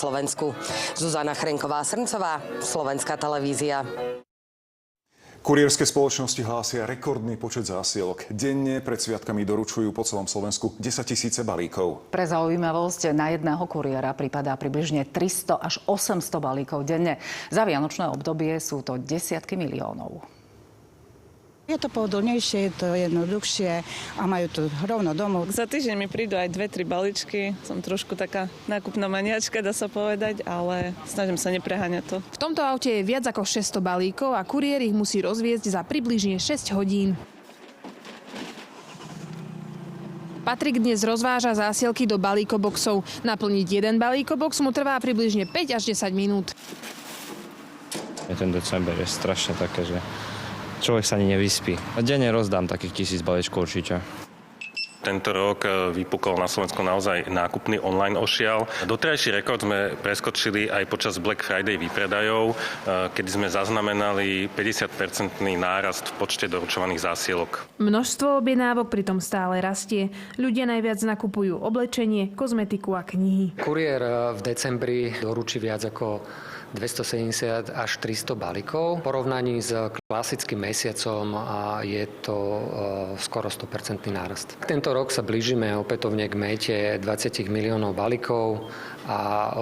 Slovensku. Zuzana Chrenková-Srncová, Slovenská televízia. Kurierské spoločnosti hlásia rekordný počet zásielok. Denne pred sviatkami doručujú po celom Slovensku 10 000 balíkov. Pre zaujímavosť, na jedného kuriéra pripadá približne 300 až 800 balíkov denne. Za vianočné obdobie sú to desiatky miliónov. Je to pohodlnejšie, je to jednoduchšie a majú tu rovno domov. Za týždeň mi prídu aj 2-3 balíčky. Som trošku taká nákupná maniačka, dá sa povedať, ale snažím sa nepreháňať to. V tomto aute je viac ako 600 balíkov a kuriér ich musí rozviesť za približne 6 hodín. Patrik dnes rozváža zásielky do balíkoboxov. Naplniť jeden balíkobox mu trvá približne 5 až 10 minút. Ten december je strašne také, že človek sa ani nevyspí. Denne rozdám takých 1000 balíčkov určite. Tento rok vypukol na Slovensku naozaj nákupný online ošial. Doterajší rekord sme preskočili aj počas Black Friday výpredajov, kedy sme zaznamenali 50% nárast v počte doručovaných zásielok. Množstvo objednávok pritom stále rastie. Ľudia najviac nakupujú oblečenie, kozmetiku a knihy. Kuriér v decembri doručí viac ako 270 až 300 balíkov. V porovnaní s klasickým mesiacom je to skoro 100% nárast. Tento rok sa blížime opätovne k méte 20 miliónov balíkov a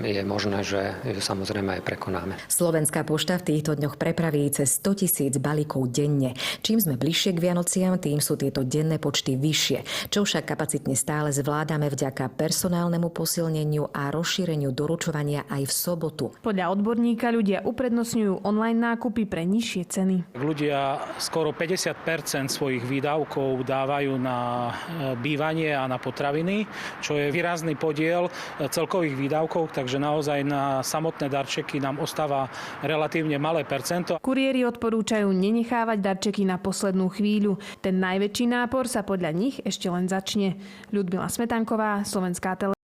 je možné, že ju samozrejme aj prekonáme. Slovenská pošta v týchto dňoch prepraví cez 100 000 balíkov denne. Čím sme bližšie k Vianociam, tým sú tieto denné počty vyššie. Čo však kapacitne stále zvládame vďaka personálnemu posilneniu a rozšíreniu doručovania aj v sobotu. Podľa odborníka ľudia uprednostňujú online nákupy pre nižšie ceny. Ľudia skoro 50% svojich výdavkov dávajú na bývanie a na potraviny, čo je výrazný podiel celkových výdavkov, takže naozaj na samotné darčeky nám ostáva relatívne malé percento. Kuriéri odporúčajú nenechávať darčeky na poslednú chvíľu. Ten najväčší nápor sa podľa nich ešte len začne. Ľudmila Smetanková, Slovenská televízia.